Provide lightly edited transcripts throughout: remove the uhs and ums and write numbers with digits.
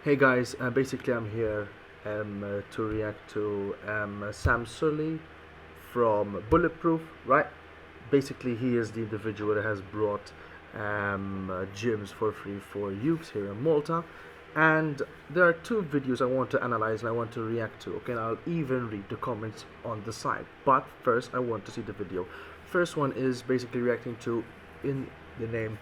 Hey guys, basically I'm here to react to Sam Sully from Bulletproof, right? Basically, he is the individual that has brought gyms for free for youths here in Malta. And there are two videos I want to analyze and I want to react to. Okay, and I'll even read the comments on the side. But first, I want to see the video. First one is basically reacting to, in the name,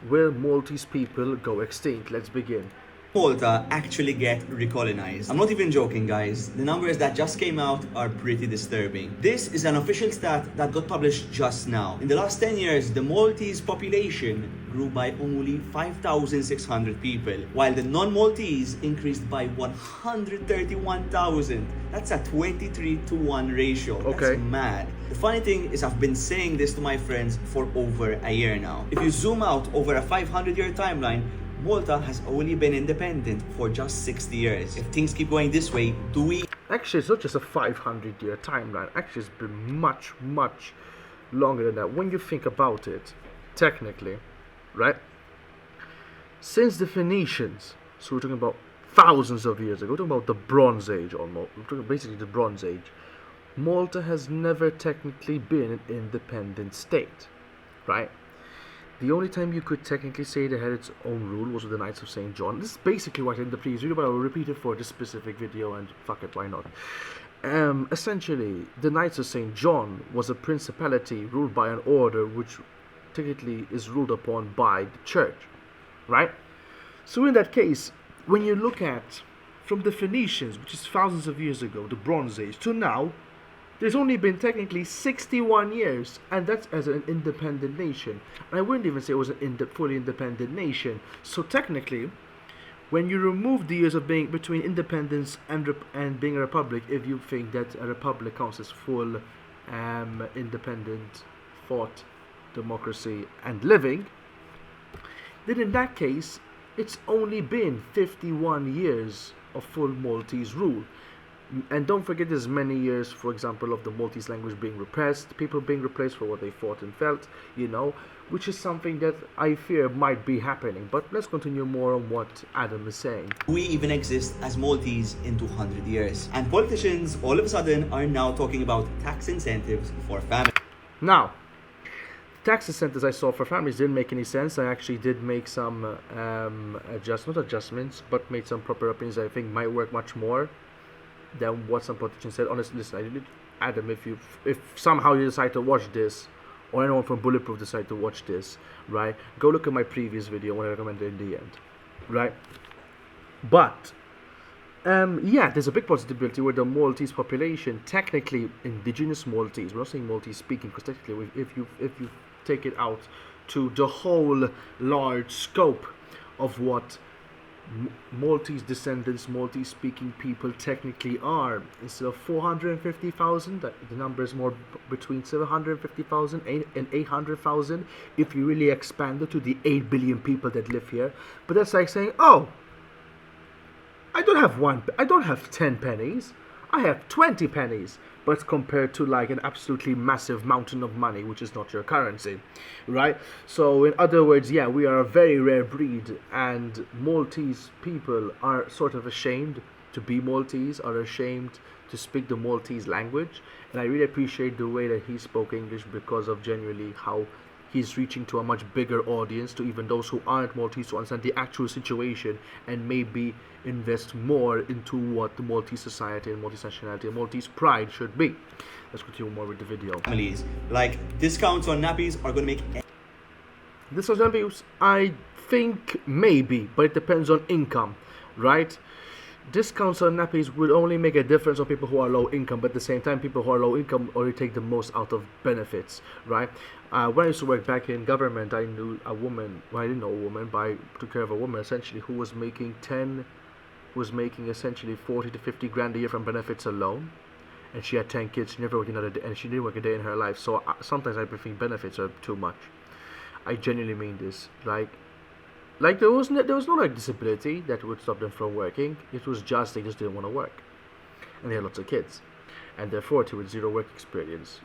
Will Maltese People Go Extinct? Let's begin. Malta actually get recolonized. I'm not even joking, guys. The numbers that just came out are pretty disturbing. This is an official stat that got published just now. In the last 10 years, the Maltese population grew by only 5,600 people, while the non-Maltese increased by 131,000. That's a 23-to-1 ratio. That's Okay. mad. The funny thing is I've been saying this to my friends for over a year now. If you zoom out over a 500-year timeline, Malta has only been independent for just 60 years. If things keep going this way, do we Actually, it's not just a 500-year timeline. Actually, it's been much, much longer than that. When you think about it, technically, right? Since the Phoenicians, so we're talking about thousands of years ago, we're talking about the Bronze Age almost, we're talking basically the Bronze Age, Malta has never technically been an independent state, right? The only time you could technically say they had its own rule was with the Knights of St. John. This is basically what I did in the previous video, but I will repeat it for this specific video, and fuck it, why not? Essentially, the Knights of St. John was a principality ruled by an order which technically is ruled upon by the church, right? So in that case, when you look at from the Phoenicians, which is thousands of years ago, the Bronze Age, to now, there's only been technically 61 years, and that's as an independent nation. And I wouldn't even say it was a fully independent nation. So technically, when you remove the years of being between independence and being a republic, if you think that a republic counts as full independent thought, democracy, and living, then in that case, it's only been 51 years of full Maltese rule. And don't forget there's many years, for example, of the Maltese language being repressed, people being replaced for what they thought and felt, which is something that I fear might be happening. But let's continue more on what Adam is saying. we even exist as Maltese in 200 years? And politicians all of a sudden are now talking about tax incentives for families. Now, tax incentives I saw for families didn't make any sense. I actually did make some adjustments, but made some proper opinions I think might work much more than what some politicians said. Honestly, listen, Adam, if somehow you decide to watch this, or anyone from Bulletproof decide to watch this, right, go look at my previous video when I recommended in the end, right? But yeah, there's a big possibility where the Maltese population, technically indigenous Maltese, we're not saying Maltese speaking, because technically if you take it out to the whole large scope of what Maltese descendants, Maltese speaking people technically are, instead of 450,000, the number is more between 750,000 and 800,000 if you really expand it to the 8 billion people that live here. But that's like saying, oh, I don't have 10 pennies, I have 20 pennies, but compared to like an absolutely massive mountain of money, which is not your currency, right? So in other words, yeah, we are a very rare breed, and Maltese people are sort of ashamed to be Maltese, are ashamed to speak the Maltese language, and I really appreciate the way that he spoke English because of genuinely how he's reaching to a much bigger audience, to even those who aren't Maltese, to understand the actual situation and maybe invest more into what the Maltese society and Maltese nationality and Maltese pride should be. Let's continue more with the video. Families, like discounts on nappies are going to make This was abuse. I think maybe, but it depends on income, right? Discounts on nappies would only make a difference on people who are low income, but at the same time, people who are low income already take the most out of benefits, right? When I used to work back in government, I knew a woman, well, I didn't know a woman, but I took care of a woman essentially who was making essentially 40 to 50 grand a year from benefits alone. And she had 10 kids, she never worked another day, and she didn't work a day in her life. So sometimes I think benefits are too much. I genuinely mean this. Like there was no like disability that would stop them from working. It was just they just didn't want to work, and they had lots of kids, and therefore with zero work experience.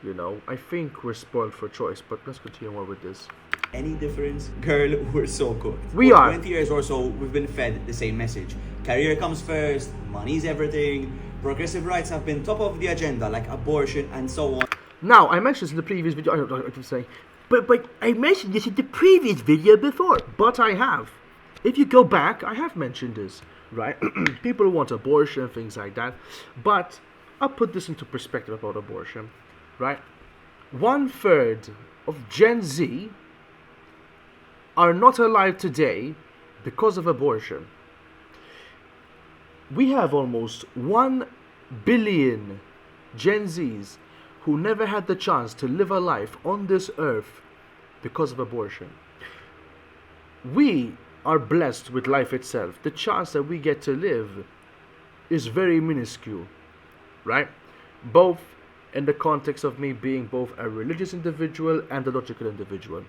I think we're spoiled for choice. But let's continue more with this. any difference? Girl, we're so cooked. We For are. 20 years or so, we've been fed the same message. Career comes first, money's everything. Progressive rights have been top of the agenda, like abortion and so on. Now, I mentioned this in the previous video, I keep saying, but I mentioned this in the previous video before, but I have. If you go back, I have mentioned this, right? People want abortion and things like that, but I'll put this into perspective about abortion, right? 1/3 of Gen Z are not alive today because of abortion. We have almost 1 billion Gen Zs who never had the chance to live a life on this earth because of abortion. We are blessed with life itself. The chance that we get to live is very minuscule, right? Both in the context of me being both a religious individual and a logical individual,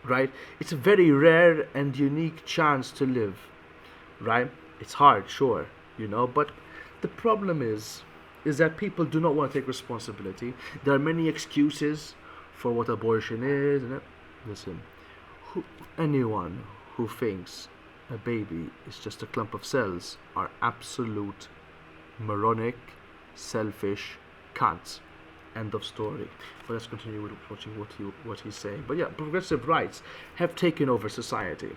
right? It's a very rare and unique chance to live, right? It's hard, sure, but the problem is that people do not want to take responsibility. There are many excuses for what abortion is. Listen, anyone who thinks a baby is just a clump of cells are absolute moronic, selfish cunts. End of story. But let's continue with watching what he's saying. But yeah, progressive rights have taken over society.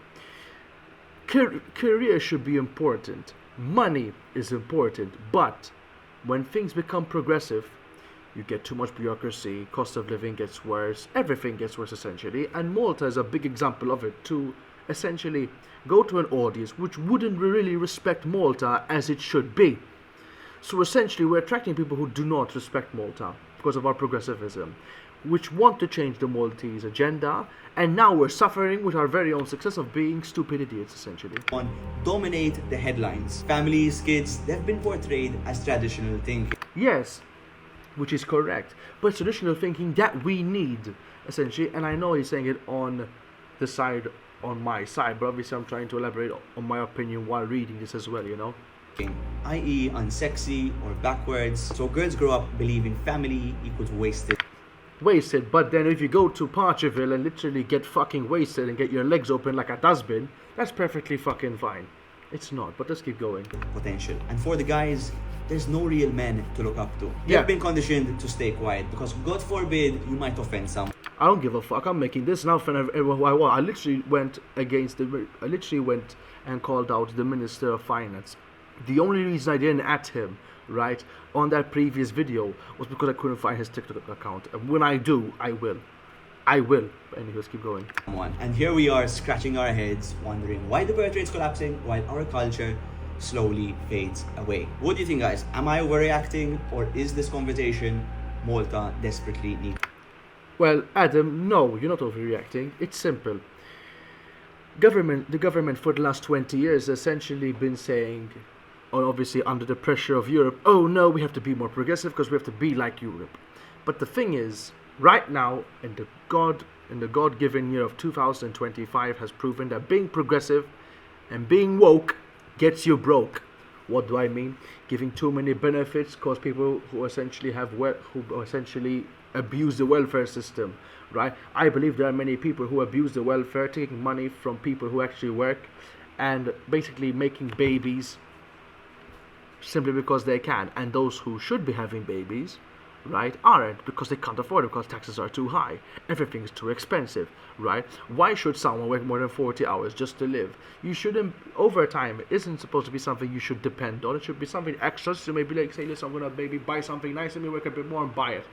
Career should be important. Money is important. But when things become progressive, you get too much bureaucracy, cost of living gets worse, everything gets worse essentially. And Malta is a big example of it, to essentially go to an audience which wouldn't really respect Malta as it should be. So essentially we're attracting people who do not respect Malta because of our progressivism, which want to change the Maltese agenda, and now we're suffering with our very own success of being stupid idiots, essentially. Dominate the headlines. Families, kids, they've been portrayed as traditional thinking. Yes, which is correct, but traditional thinking that we need, essentially, and I know he's saying it on my side, but obviously I'm trying to elaborate on my opinion while reading this as well, i.e. unsexy or backwards. So girls grow up believing family equals wasted. But then if you go to Parcherville and literally get fucking wasted and get your legs open like a dustbin, that's perfectly fucking fine. It's not, but let's keep going. Potential. And for the guys, there's no real men to look up to. They've been conditioned to stay quiet because God forbid you might offend someone. I don't give a fuck. I'm making this now for everyone who I want. I literally went and called out the Minister of Finance. The only reason I didn't at him, right, on that previous video was because I couldn't find his TikTok account. And when I do, I will. Anyways, keep going. And here we are scratching our heads, wondering why the birth rate's collapsing while our culture slowly fades away. What do you think, guys? Am I overreacting, or is this conversation Malta desperately needs? Well, Adam, no, you're not overreacting. It's simple. The government for the last 20 years has essentially been saying, obviously under the pressure of Europe, oh no, we have to be more progressive because we have to be like Europe. But the thing is, right now, in the God-given year of 2025 has proven that being progressive and being woke gets you broke. What do I mean? Giving too many benefits cause people who essentially abuse the welfare system, right? I believe there are many people who abuse the welfare, taking money from people who actually work and basically making babies simply because they can. And those who should be having babies, right, aren't, because they can't afford it, because taxes are too high, everything is too expensive, right? Why should someone work more than 40 hours just to live? You shouldn't. Overtime isn't supposed to be something you should depend on. It should be something extra. So maybe like say, listen, I'm gonna maybe buy something nice, let me work a bit more and buy it,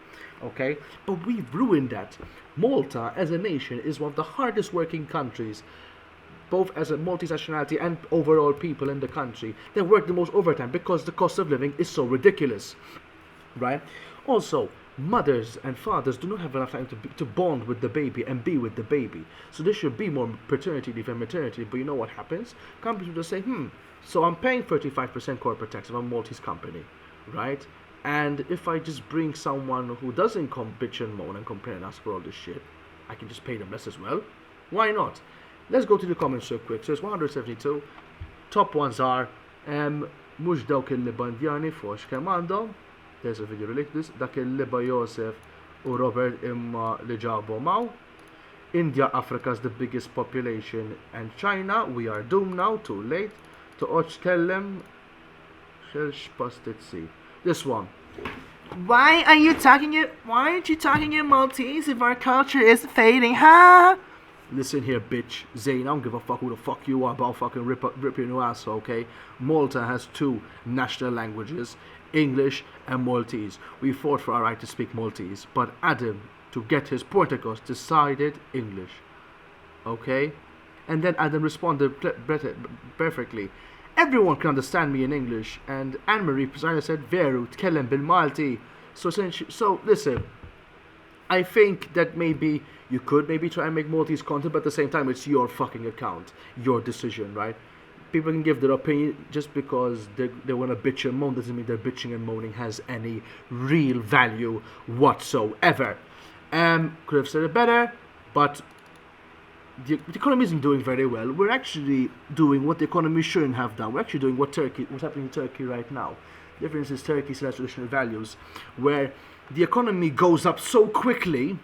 okay? But we've ruined that. Malta as a nation is one of the hardest working countries, both as a multi-nationality and overall people in the country. They work the most overtime because the cost of living is so ridiculous, right? Also, mothers and fathers do not have enough time to bond with the baby and be with the baby. So there should be more paternity leave and maternity. But you know what happens? Companies will say, so I'm paying 35% corporate tax of a Maltese company, right? And if I just bring someone who doesn't come bitch and moan and complain and ask for all this shit, I can just pay them less as well. Why not? Let's go to the comments real quick. So it's 172. Top ones are mux dawk il-Libandjani fox kemm għandhom. There's a video related to this. Dak il-Liba Josef u Robert imma li ġabu maw. India, Africa is the biggest population, and China, we are doomed now, too late. تقعدش تكلم خرش باستتسي. This one. Why aren't you talking in Maltese if our culture is fading, huh? Listen here, bitch. Zayn, I don't give a fuck who the fuck you are, but I'll fucking rip your new ass, okay? Malta has two national languages, English and Maltese. We fought for our right to speak Maltese, but Adam, to get his point across, decided English. Okay? And then Adam responded perfectly. Everyone can understand me in English, and Anne-Marie Pisana said, Veru, tkellem bil-Malti. So listen, I think that maybe you could maybe try and make Maltese content, but at the same time, it's your fucking account, your decision, right? People can give their opinion just because they want to bitch and moan. Doesn't mean their bitching and moaning has any real value whatsoever. Could have said it better, but the economy isn't doing very well. We're actually doing what the economy shouldn't have done. We're actually doing what's happening in Turkey right now. The difference is Turkey still has traditional values, where the economy goes up so quickly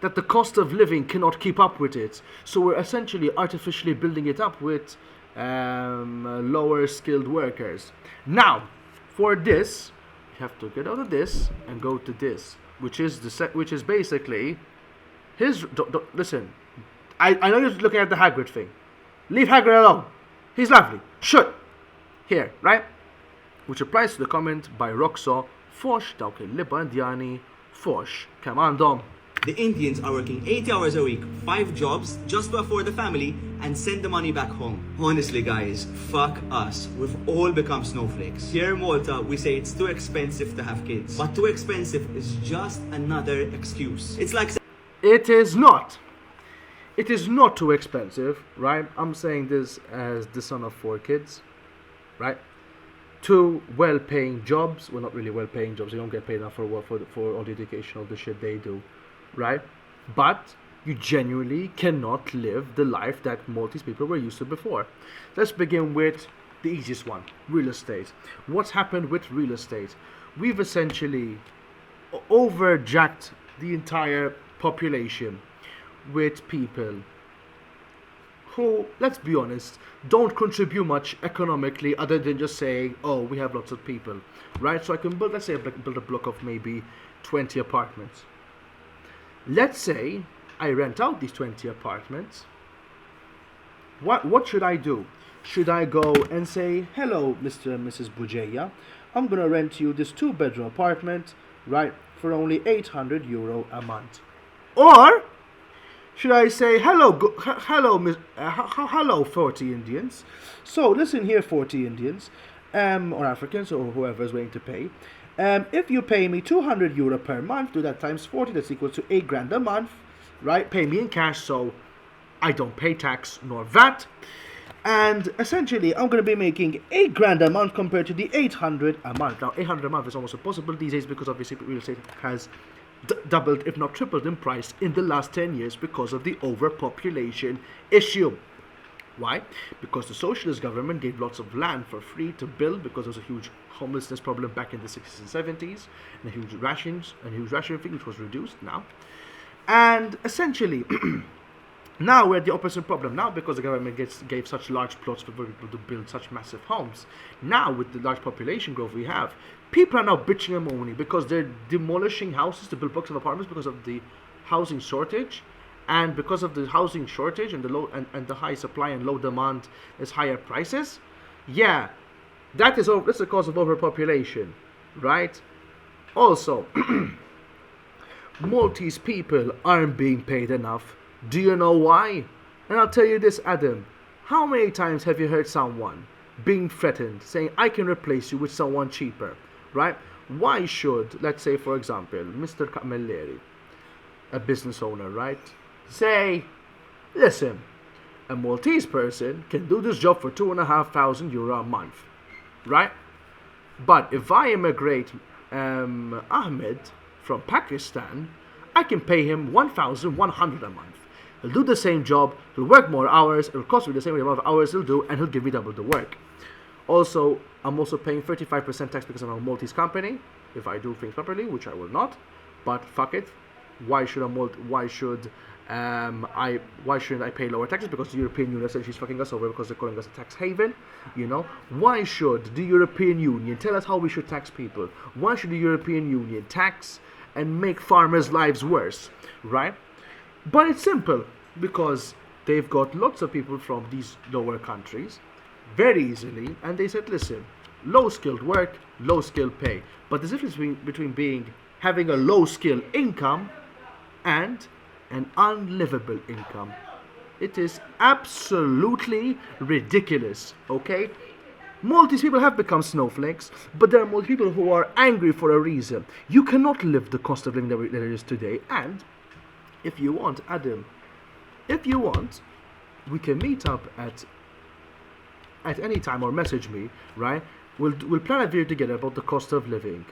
that the cost of living cannot keep up with it. So we're essentially artificially building it up with lower skilled workers. Now, for this, you have to get out of this and go to this, which is basically listen. I know you're looking at the Hagrid thing. Leave Hagrid alone. He's lovely. Should. Here, right? Which applies to the comment by Roxo. Fosh dawk il-liba Indjani. Fosh kemm għandhom. The Indians are working 80 hours a week, 5 jobs, just to afford the family and send the money back home. Honestly, guys, fuck us. We've all become snowflakes. Here in Malta, we say it's too expensive to have kids. But too expensive is just another excuse. It's like... It is not. It is not too expensive, right? I'm saying this as the son of 4 kids, right? 2 well-paying jobs. Well, not really well-paying jobs. They don't get paid enough for all the education, all the shit they do, right? But you genuinely cannot live the life that Maltese people were used to before. Let's begin with the easiest one, real estate. What's happened with real estate? We've essentially overjacked the entire population with people who, let's be honest, don't contribute much economically other than just saying, oh, we have lots of people, right? So I can build, let's say, build a block of maybe 20 apartments. Let's say I rent out these 20 apartments. What should I do? Should I go and say, hello, Mr. and Mrs. Bujeya, I'm going to rent you this 2-bedroom apartment, right, for only €800 a month? Or should I say, hello, 40 Indians. So listen here, 40 Indians, or Africans, or whoever is willing to pay. If you pay me €200 per month, do that times 40, that's equal to $8,000 a month, right? Pay me in cash, so I don't pay tax nor VAT. And essentially, I'm going to be making $8,000 a month compared to the $800 a month. Now, $800 a month is almost impossible these days because obviously real estate has doubled, if not tripled in price in the last 10 years because of the overpopulation issue. Why? Because the socialist government gave lots of land for free to build because there was a huge homelessness problem back in the 60s and 70s, and a huge ration thing which was reduced now. And essentially, now we're at the opposite problem. Now, because the government gave such large plots for people to build such massive homes, now with the large population growth we have, people are now bitching and moaning because they're demolishing houses to build blocks of apartments because of the housing shortage. And because of the housing shortage and the low and the high supply and low demand is higher prices, yeah, that's the cause of overpopulation, right? Also, Maltese people aren't being paid enough. Do you know why? And I'll tell you this, Adam. How many times have you heard someone being threatened, saying, I can replace you with someone cheaper, right? Why should, let's say, for example, Mr. Camilleri, a business owner, right, say, listen, a Maltese person can do this job for €2,500 a month, right? But if I immigrate Ahmed from Pakistan, I can pay him $1,100 a month. He'll do the same job, he'll work more hours, it'll cost me the same amount of hours he'll do, and he'll give me double the work. Also, I'm also paying 35% tax because I'm a Maltese company, if I do things properly, which I will not, but fuck it. Why should Why shouldn't I pay lower taxes? Because the European Union essentially is fucking us over because they're calling us a tax haven. You know, why should the European Union tell us how we should tax people? Why should the European Union tax and make farmers' lives worse, right? But it's simple, because they've got lots of people from these lower countries very easily, and they said, listen, low skilled work, low skilled pay. But there's a difference between having a low skilled income and an unlivable income. It is absolutely ridiculous, okay? Maltese people have become snowflakes, but there are Maltese people who are angry for a reason. You cannot live the cost of living that it is today, and if you want, Adam, if you want, we can meet up at any time or message me, right? We'll plan a video together about the cost of living,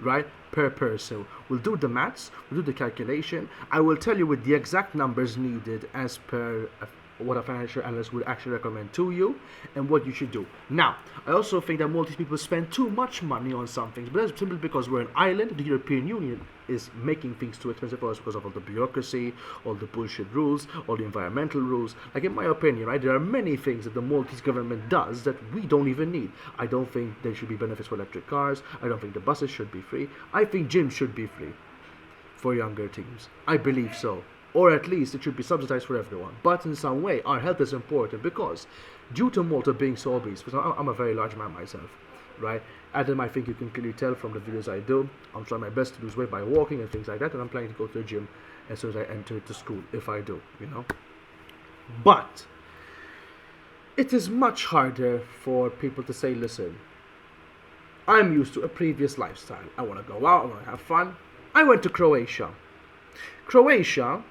right, per person. We'll do the maths, we'll do the calculation. I will tell you with the exact numbers needed as per what a financial analyst would actually recommend to you and what you should do. Now, I also think that Maltese people spend too much money on some things, but that's simply because we're an island. The European Union is making things too expensive for us because of all the bureaucracy, all the bullshit rules, all the environmental rules. Like, in my opinion, right, there are many things that the Maltese government does that we don't even need. I don't think there should be benefits for electric cars. I don't think the buses should be free. I think gyms should be free for younger teens. I believe so. Or at least it should be subsidized for everyone. But in some way, our health is important because due to Malta being so obese, because I'm a very large man myself, right? Adam, I think you can clearly tell from the videos I do, I'm trying my best to lose weight by walking and things like that, and I'm planning to go to the gym as soon as I enter the school, if I do, you know? But it is much harder for people to say, listen, I'm used to a previous lifestyle. I want to go out, I want to have fun. I went to Croatia. Croatia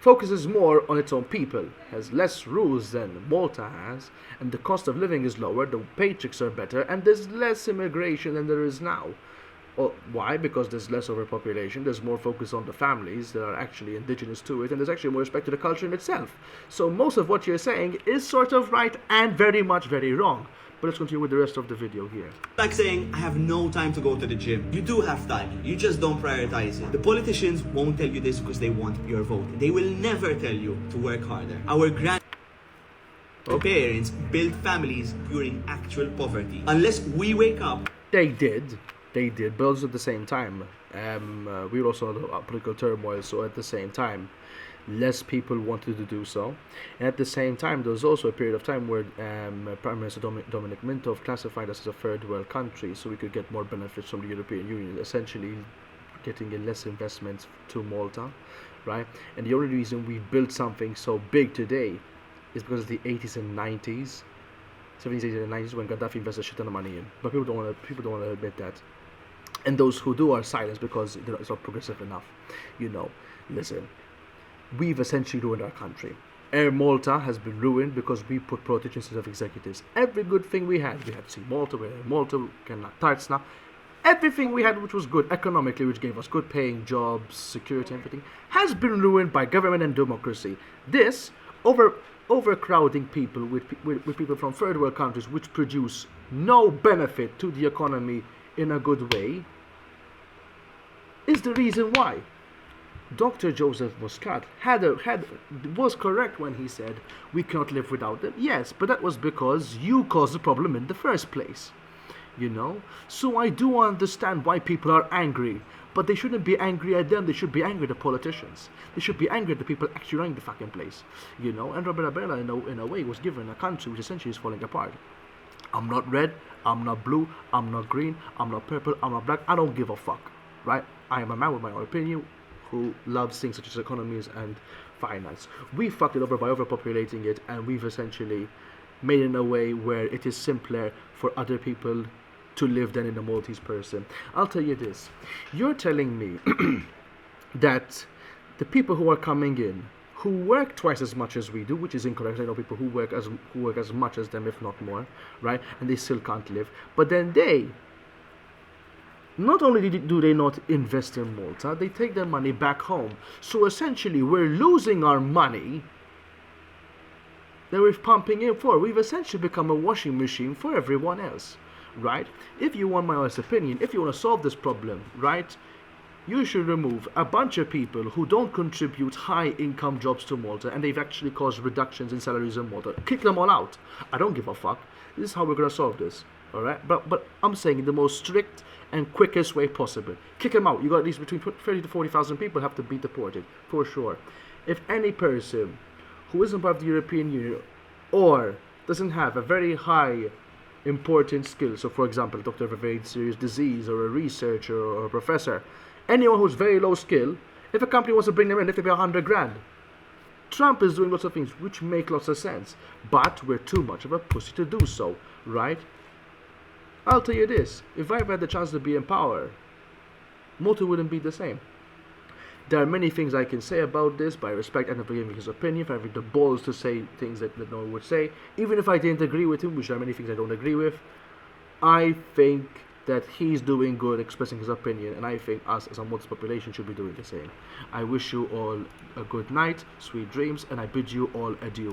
focuses more on its own people, has less rules than Malta has, and the cost of living is lower, the paychecks are better, and there's less immigration than there is now. Well, why? Because there's less overpopulation, there's more focus on the families that are actually indigenous to it, and there's actually more respect to the culture in itself. So most of what you're saying is sort of right and very much very wrong. But let's continue with the rest of the video here. Like saying, I have no time to go to the gym. You do have time, you just don't prioritize it. The politicians won't tell you this because they want your vote. They will never tell you to work harder. Our grandparents built families during actual poverty. Unless we wake up. They did, but also at the same time, we were also under political turmoil, so at the same time, less people wanted to do so. And at the same time, there was also a period of time where Prime Minister Dominic Mintov classified us as a third world country, so we could get more benefits from the European Union, essentially getting in less investments to Malta, right? And the only reason we built something so big today is because of the 80s and 90s, 70s, 80s and 90s, when Gaddafi invested a shit ton of money in. But people don't want to admit that. And those who do are silenced because it's not progressive enough. You know, listen, we've essentially ruined our country. Air Malta has been ruined because we put politicians instead of executives. Every good thing we had Sea Malta, we had Malta, Tartsna, everything we had which was good economically, which gave us good paying jobs, security, everything, has been ruined by government and democracy. This, overcrowding people with people from third world countries which produce no benefit to the economy in a good way, is the reason why. Dr. Joseph Muscat was correct when he said we cannot live without them. Yes, but that was because you caused the problem in the first place. You know? So I do understand why people are angry, but they shouldn't be angry at them, they should be angry at the politicians. They should be angry at the people actually running the fucking place. You know? And Robert Abela, in a way, was given a country which essentially is falling apart. I'm not red, I'm not blue, I'm not green, I'm not purple, I'm not black, I don't give a fuck. Right? I am a man with my own opinion who loves things such as economies and finance. We fucked it over by overpopulating it, and we've essentially made it in a way where it is simpler for other people to live than in a Maltese person. I'll tell you this. You're telling me that the people who are coming in, who work twice as much as we do, which is incorrect. I know people who work as much as them, if not more, right? And they still can't live. But then they, not only do they not invest in Malta, they take their money back home. So essentially, we're losing our money that we're pumping in for. We've essentially become a washing machine for everyone else, right? If you want my honest opinion, if you want to solve this problem, right, you should remove a bunch of people who don't contribute high income jobs to Malta, and they've actually caused reductions in salaries in Malta. Kick them all out. I don't give a fuck. This is how we're gonna solve this. Alright? But I'm saying in the most strict and quickest way possible. Kick them out. You got at least between 30 to 40,000 people have to be deported, for sure. If any person who isn't part of the European Union or doesn't have a very high important skill, so for example, a doctor of a very serious disease or a researcher or a professor, anyone who's very low skill, if a company wants to bring them in, they have to pay 100 grand. Trump is doing lots of things which make lots of sense, but we're too much of a pussy to do so, right? I'll tell you this, if I've had the chance to be in power, Malta wouldn't be the same. There are many things I can say about this, but I respect and for giving his opinion, for having the balls to say things that no one would say. Even if I didn't agree with him, which there are many things I don't agree with, I think that he's doing good expressing his opinion, and I think us as a Maltese population should be doing the same. I wish you all a good night, sweet dreams, and I bid you all adieu.